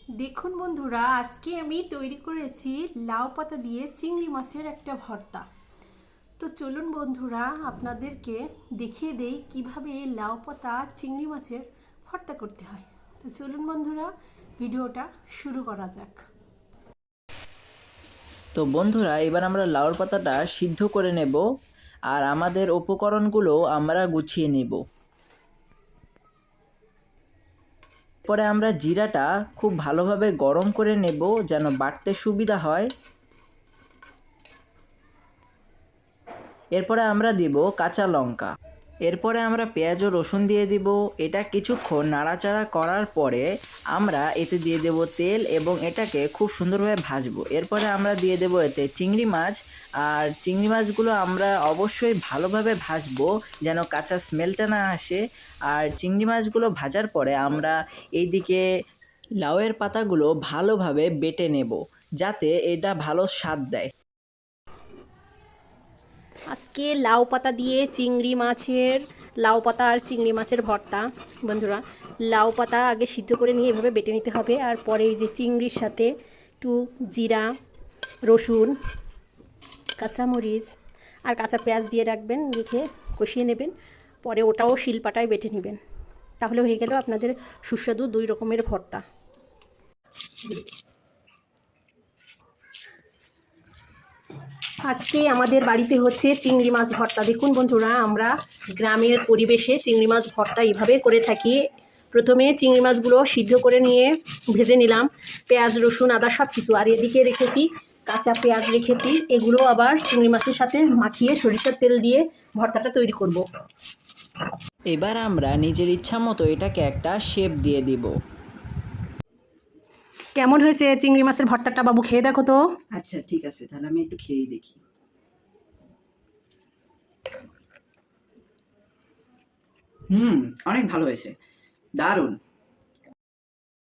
দেখুন বন্ধুরা, আজকে আমি তৈরি করেছি লাউ পাতা দিয়ে চিংড়ি মাছের একটা ভর্তা। তো চলুন বন্ধুরা, আপনাদেরকে দেখিয়ে দেই কিভাবে এই লাউ পাতা চিংড়ি মাছের ভর্তা করতে হয়। তো চলুন বন্ধুরা, ভিডিওটা শুরু করা যাক। তো বন্ধুরা, এবার আমরা লাউর পাতাটা সিদ্ধ করে নেব আর আমাদের উপকরণগুলো আমরা গুছিয়ে নেব। পরে আমরা জিরাটা খুব ভালোভাবে গরম করে নেব যেন বাটতে সুবিধা হয়। এরপরে আমরা দিব কাঁচা লঙ্কা। এরপরে আমরা পেঁয়াজ ও রসুন দিয়ে দিব। এটা কিছুক্ষণ নাড়াচাড়া করার পরে আমরা এতে দিয়ে দেব তেল এবং এটাকে খুব সুন্দরভাবে ভাজবো। এরপরে আমরা দিয়ে দেব এতে চিংড়ি মাছ। আর চিংড়ি মাছগুলো আমরা অবশ্যই ভালোভাবে ভাজবো যেন কাঁচা স্মেলটা না আসে। আর চিংড়ি মাছগুলো ভাজার পরে আমরা এইদিকে লাউয়ের পাতাগুলো ভালোভাবে বেটে নেব যাতে এটা ভালো স্বাদ দেয়। আজকে লাউ পাতা দিয়ে চিংড়ি মাছের লাউ পাতা আর চিংড়ি মাছের ভর্তা। বন্ধুরা, লাউ পাতা আগে সিদ্ধ করে নিয়ে এভাবে বেটে নিতে হবে, আর পরে এই যে চিংড়ির সাথে একটু জিরা, রসুন, কাঁচামরিচ আর কাঁচা পেঁয়াজ দিয়ে রাখবেন, রেখে কষিয়ে নেবেন। পরে ওটাও শিলপাটায় বেটে নেবেন। তাহলে হয়ে গেল আপনাদের সুস্বাদু দুই রকমের ভর্তা। আজকে আমাদের বাড়িতে হচ্ছে চিংড়ি মাছ ভর্তা। দেখুন বন্ধুরা, আমরা গ্রামের পরিবেশে চিংড়ি মাছ ভর্তা এইভাবে করে থাকি। প্রথমে চিংড়ি মাছগুলো সিদ্ধ করে নিয়ে ভেজে নিলাম, পেঁয়াজ রসুন আদা সব কিছু। আর এদিকে রেখেছি কাঁচা পেঁয়াজ রেখেছি, এগুলো আবার চিংড়ি মাছের সাথে মাখিয়ে সরিষার তেল দিয়ে ভর্তাটা তৈরি করব। এবার আমরা নিজের ইচ্ছা মতো এটাকে একটা শেপ দিয়ে দিব। কেমন হয়েছে চিংড়ি মাছের ভর্তাটা বাবু, খেয়ে দেখো তো। আচ্ছা, ঠিক আছে, তাহলে আমি একটু খেয়েই দেখি। হুম, অনেক ভালো হয়েছে, দারুণ।